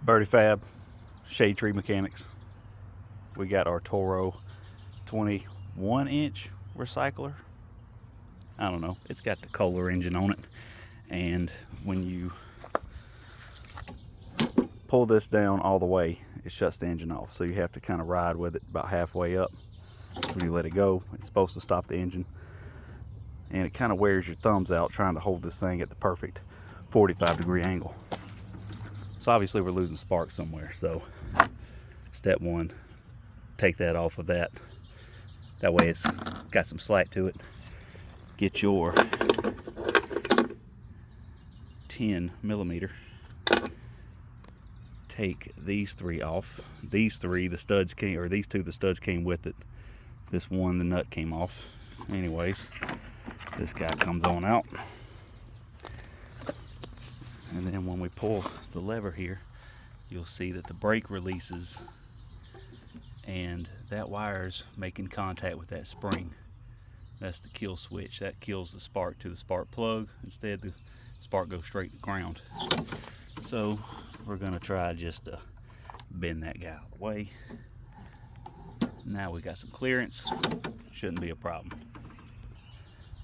Birdy Fab, Shade Tree Mechanics. We got our Toro 21-inch recycler. I don't know, it's got the Kohler engine on it, and when you pull this down all the way, it shuts the engine off, so you have to kind of ride with it about halfway up. When you let it go, it's supposed to stop the engine, and it kind of wears your thumbs out trying to hold this thing at the perfect 45-degree angle. So obviously we're losing spark somewhere, so step one, take that off of that way it's got some slack to it. Get your 10mm, take these three off. These three, the studs came, or these two, the studs came with it. This one, the nut came off. Anyways, this guy comes on out, and then when we pull the lever here, you'll see that the brake releases, and that wire's making contact with that spring. That's the kill switch. That kills the spark to the spark plug. Instead, the spark goes straight to the ground. So we're gonna try just to bend that guy out of the way. Now we got some clearance. Shouldn't be a problem.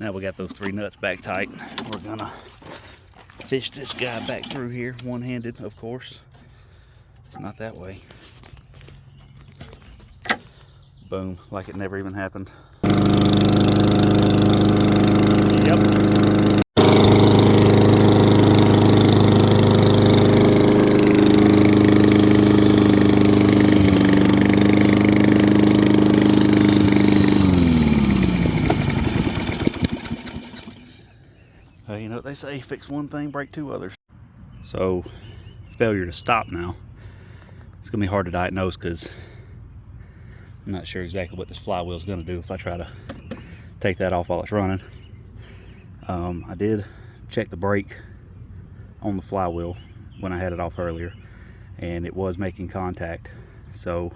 Now we got those three nuts back tight. We're gonna fish this guy back through here, one-handed, of course. It's not that way. Boom, like it never even happened. Yep. You know what they say, fix one thing, break two others. So, failure to stop now. It's gonna be hard to diagnose because I'm not sure exactly what this flywheel is gonna do if I try to take that off while it's running. I did check the brake on the flywheel when I had it off earlier, and it was making contact. So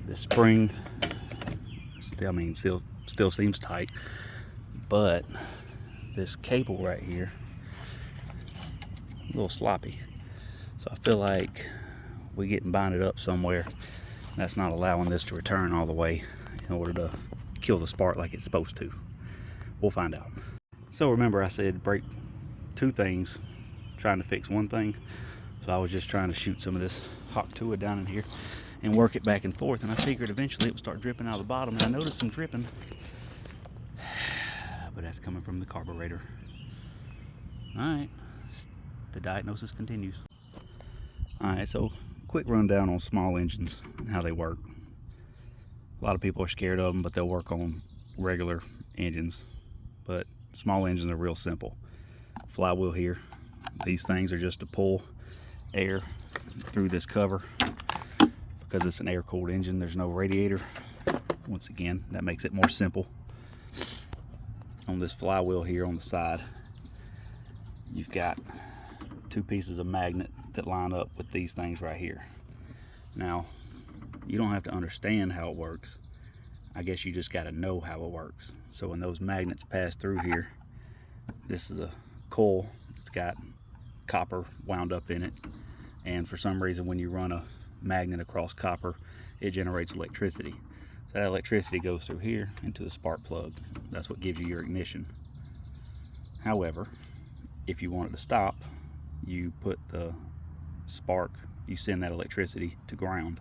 the spring, still seems tight, but this cable right here, a little sloppy. So I feel like we're getting binded up somewhere. That's not allowing this to return all the way in order to kill the spark like it's supposed to. We'll find out. So remember I said break two things, trying to fix one thing. So I was just trying to shoot some of this hot fluid down in here and work it back and forth, and I figured eventually it would start dripping out of the bottom, and I noticed some dripping. But that's coming from the carburetor. Alright, the diagnosis continues. Alright, so quick rundown on small engines and how they work. A lot of people are scared of them, but they'll work on regular engines. But small engines are real simple. Flywheel here. These things are just to pull air through this cover. Because it's an air-cooled engine, there's no radiator. Once again, that makes it more simple. On this flywheel here on the side, you've got two pieces of magnet that line up with these things right here. Now, you don't have to understand how it works. I guess you just got to know how it works. So when those magnets pass through here, this is a coil. It's got copper wound up in it, and for some reason when you run a magnet across copper, it generates electricity. So that electricity goes through here into the spark plug. That's what gives you your ignition. However, if you want it to stop, you put the spark, you send that electricity to ground.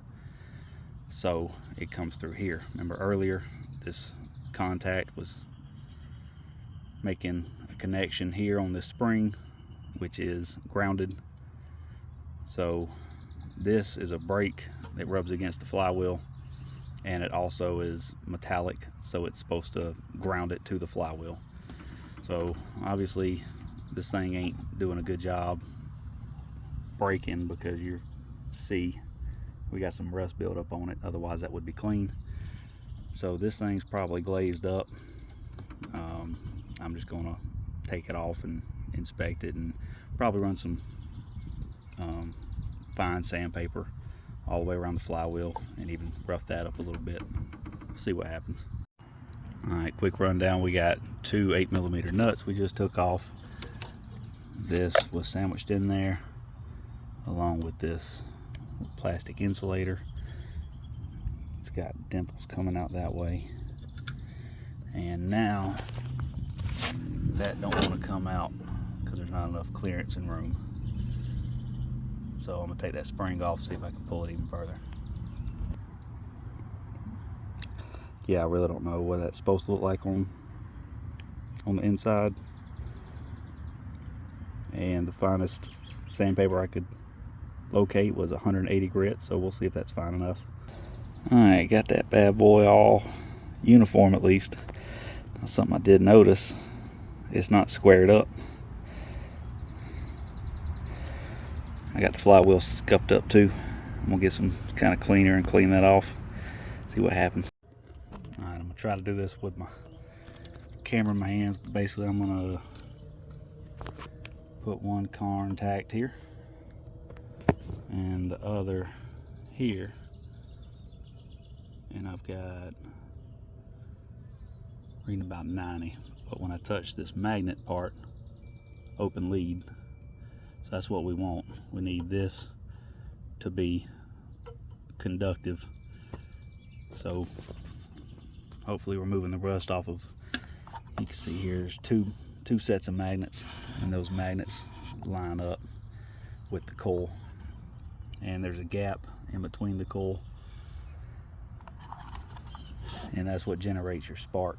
So it comes through here. Remember earlier, this contact was making a connection here on this spring, which is grounded. So this is a brake that rubs against the flywheel, and it also is metallic, so it's supposed to ground it to the flywheel. So obviously this thing ain't doing a good job braking, because you see we got some rust buildup on it, otherwise that would be clean. So this thing's probably glazed up. I'm just gonna take it off and inspect it, and probably run some fine sandpaper all the way around the flywheel and even rough that up a little bit. See what happens. Alright, quick rundown. We got two 8mm nuts we just took off. This was sandwiched in there. along with this plastic insulator. It's got dimples coming out that way, and now that don't want to come out because there's not enough clearance and room. So I'm gonna take that spring off, see if I can pull it even further. Yeah, I really don't know what that's supposed to look like on the inside. And the finest sandpaper I could locate was 180 grit, so we'll see if that's fine enough. Alright, got that bad boy all uniform at least. Now, something I did notice, it's not squared up. I got the flywheel scuffed up too. I'm gonna get some kind of cleaner and clean that off, see what happens. Alright, I'm gonna try to do this with my camera in my hands, but basically I'm gonna put one car intact here and the other here, and I've got reading about 90, but when I touch this magnet part, open lead, so that's what we want. We need this to be conductive, so hopefully we're moving the rust off of. You can see here there's two sets of magnets, and those magnets line up with the coil, and there's a gap in between the coil, and that's what generates your spark.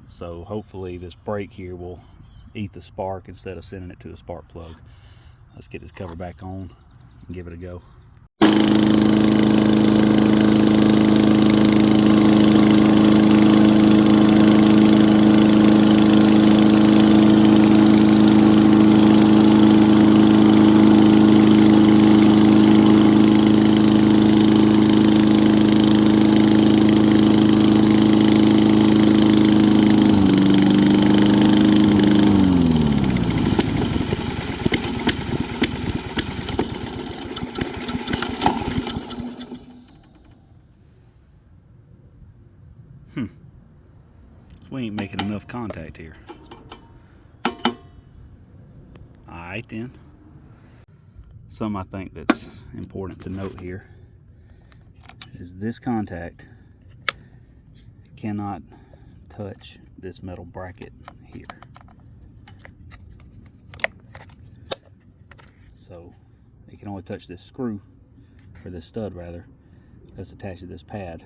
So hopefully this brake here will eat the spark instead of sending it to the spark plug. Let's get this cover back on and give it a go. We ain't making enough contact here. Alright then. Something I think that's important to note here is this contact cannot touch this metal bracket here. So it can only touch this screw, or this stud rather, that's attached to this pad.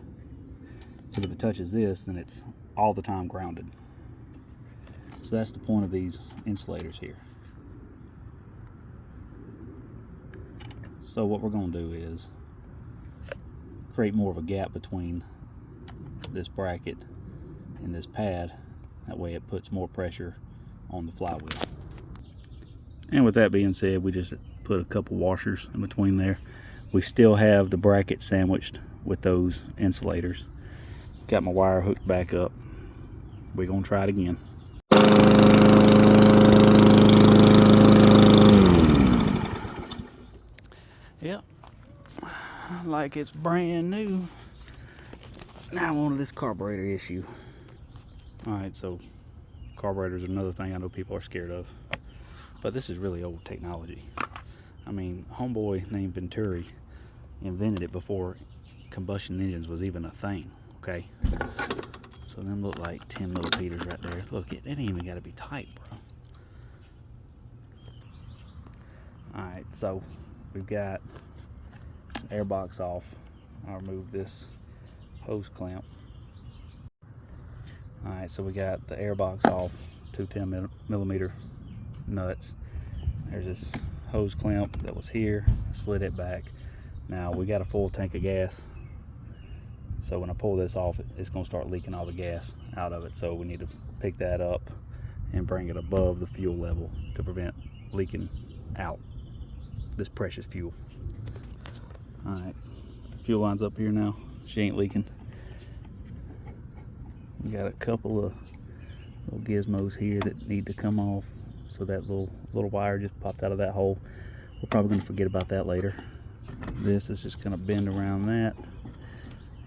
So if it touches this, then it's all the time grounded. So that's the point of these insulators here. So what we're going to do is create more of a gap between this bracket and this pad. That way it puts more pressure on the flywheel. And with that being said, we just put a couple washers in between there. We still have the bracket sandwiched with those insulators. Got my wire hooked back up. We're gonna try it again. Yep, like it's brand new. Now on to this carburetor issue. Alright, so carburetors are another thing I know people are scared of, but this is really old technology. I mean, homeboy named Venturi invented it before combustion engines was even a thing, okay? So them look like 10 millipeters right there. Look, it ain't even gotta be tight, bro. Alright, so we've got the air box off. I'll remove this hose clamp. Alright, so we got the air box off, two 10 millimeter nuts. There's this hose clamp that was here, slid it back. Now we got a full tank of gas, so when I pull this off, it's going to start leaking all the gas out of it. So we need to pick that up and bring it above the fuel level to prevent leaking out this precious fuel. Alright, fuel line's up here now. She ain't leaking. We got a couple of little gizmos here that need to come off. So that little wire just popped out of that hole. We're probably going to forget about that later. This is just going to bend around that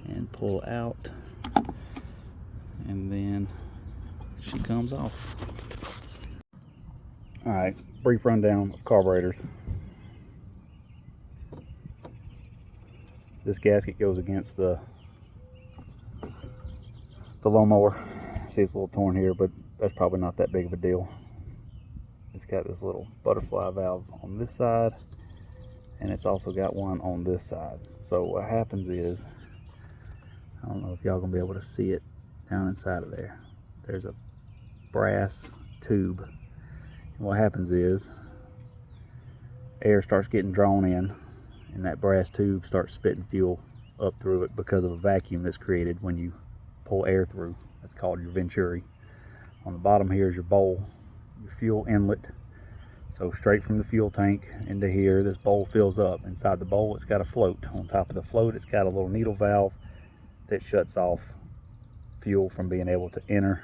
and pull out, and then she comes off. Alright, brief rundown of carburetors. this gasket goes against the lawnmower. See, it's a little torn here, but that's probably not that big of a deal. It's got this little butterfly valve on this side, and it's also got one on this side. So what happens is, I don't know if y'all gonna be able to see it down inside of there. There's a brass tube. And what happens is, air starts getting drawn in, and that brass tube starts spitting fuel up through it because of a vacuum that's created when you pull air through. That's called your venturi. On the bottom here is your bowl, your fuel inlet. So straight from the fuel tank into here, this bowl fills up. Inside the bowl, it's got a float. On top of the float, it's got a little needle valve that shuts off fuel from being able to enter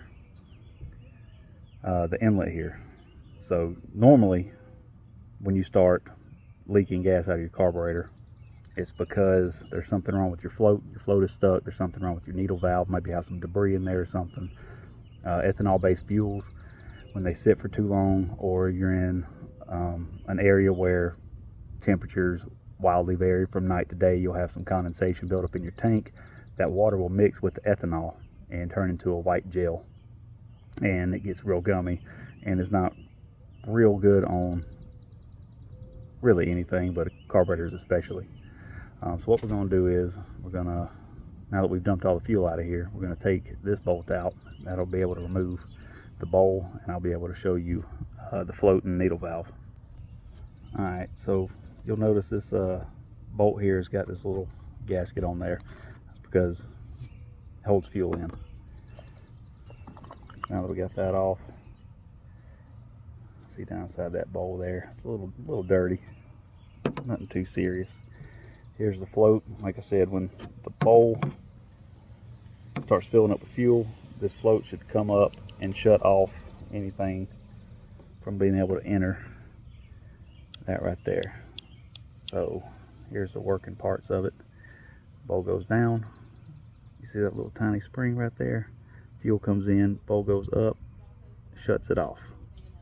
the inlet here. So normally, when you start leaking gas out of your carburetor, it's because there's something wrong with your float. Your float is stuck. There's something wrong with your needle valve. Maybe have some debris in there or something. Ethanol-based fuels, when they sit for too long, or you're in an area where temperatures wildly vary from night to day, you'll have some condensation built up in your tank. That water will mix with the ethanol and turn into a white gel, and it gets real gummy and is not real good on really anything, but carburetors especially. So what we're going to do is, we're going to, now that we've dumped all the fuel out of here, we're going to take this bolt out. That'll be able to remove the bowl, and I'll be able to show you the float and needle valve. Alright, so you'll notice this bolt here has got this little gasket on there. That's because it holds fuel in. So now that we got that off, see down inside that bowl there, it's a little dirty, nothing too serious. Here's the float. Like I said, when the bowl starts filling up with fuel, this float should come up and shut off anything from being able to enter that right there. So here's the working parts of it. Bowl goes down. You see that little tiny spring right there? Fuel comes in, bowl goes up, shuts it off.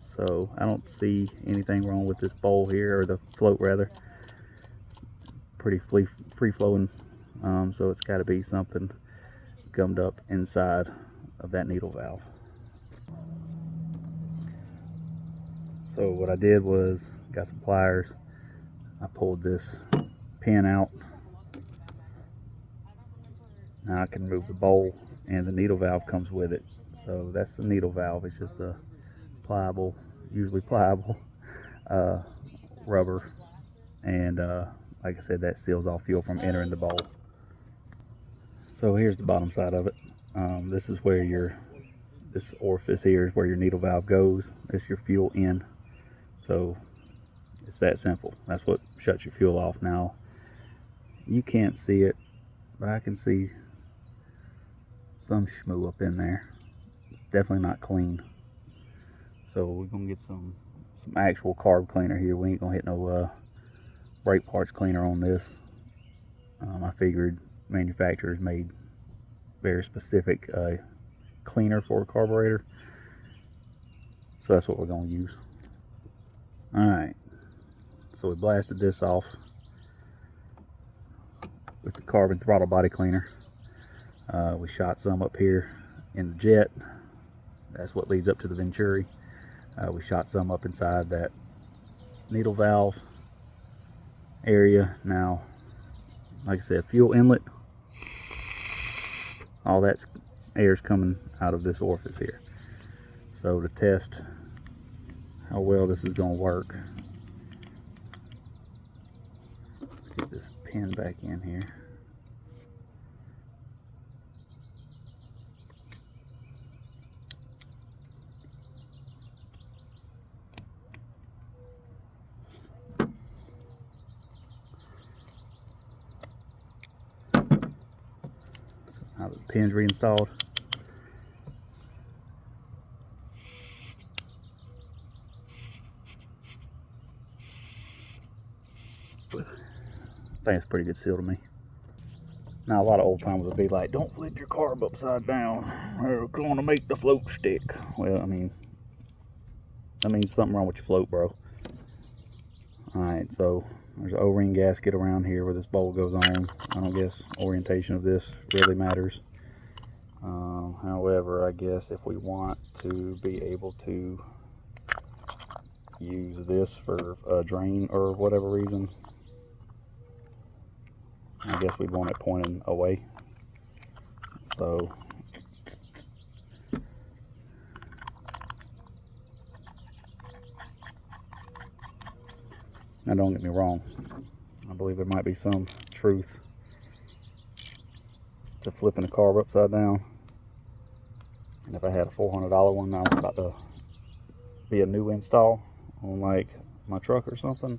So I don't see anything wrong with this bowl here, or the float rather. Pretty free flowing, so it's got to be something gummed up inside of that needle valve. So what I did was, got some pliers, I pulled this pin out. Now I can remove the bowl, and the needle valve comes with it. So that's the needle valve. It's just a pliable, usually pliable rubber, and like I said, that seals off fuel from entering the bowl. So here's the bottom side of it. This is where this orifice here is where your needle valve goes. It's your fuel in. So it's that simple. That's what shuts your fuel off. Now, you can't see it, but I can see some schmoo up in there. It's definitely not clean. So we're gonna get some actual carb cleaner here. We ain't gonna hit no brake parts cleaner on this. I figured manufacturers made very specific cleaner for a carburetor, so that's what we're going to use. Alright, so we blasted this off with the carbon throttle body cleaner. We shot some up here in the jet. That's what leads up to the venturi. We shot some up inside that needle valve area. Now, like I said, fuel inlet, all that air is coming out of this orifice here. So to test how well this is going to work, let's get this pin back in here. Now that the pin's reinstalled, I think it's a pretty good seal to me. Now a lot of old timers would be like, don't flip your carb upside down, we're going to make the float stick. Well, I mean, that means something wrong with your float, bro. Alright, so There's an O-ring gasket around here where this bolt goes on. I don't guess orientation of this really matters. However, I guess if we want to be able to use this for a drain or whatever reason, I guess we'd want it pointing away. So now don't get me wrong, I believe there might be some truth to flipping the carb upside down. And if I had a $400 one now about to be a new install on like my truck or something,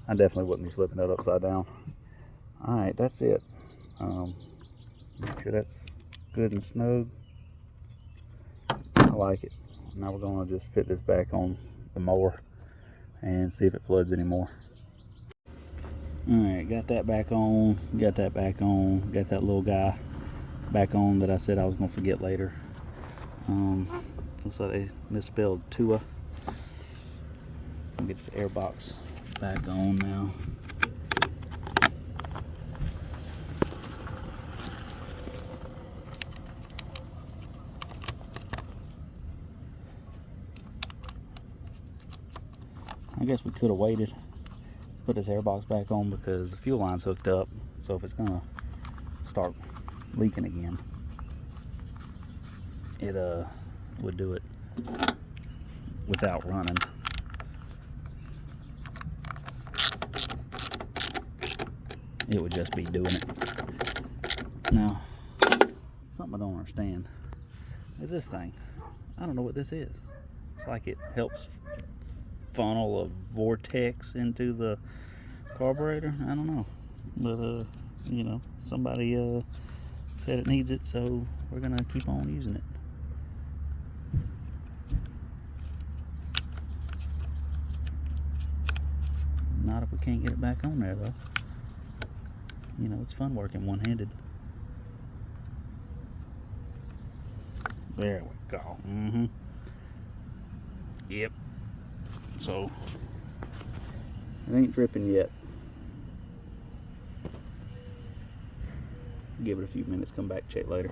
I definitely wouldn't be flipping that upside down. Alright, that's it. Make sure that's good and snug. I like it. Now we're going to just fit this back on the mower and see if it floods anymore. Alright, got that back on, got that back on, got that little guy back on that I said I was going to forget later. Looks like they misspelled Tua. Get this air box back on now. I guess we could have waited, put this air box back on because the fuel line's hooked up. So if it's gonna start leaking again, it would do it without running. It would just be doing it. Now, something I don't understand is this thing. I don't know what this is. It's like it helps funnel a vortex into the carburetor. I don't know, but you know, somebody said it needs it, so we're gonna keep on using it. Not if we can't get it back on there though. You know, it's fun working one-handed. There we go. Yep. So it ain't dripping yet. Give it a few minutes, come back, check later.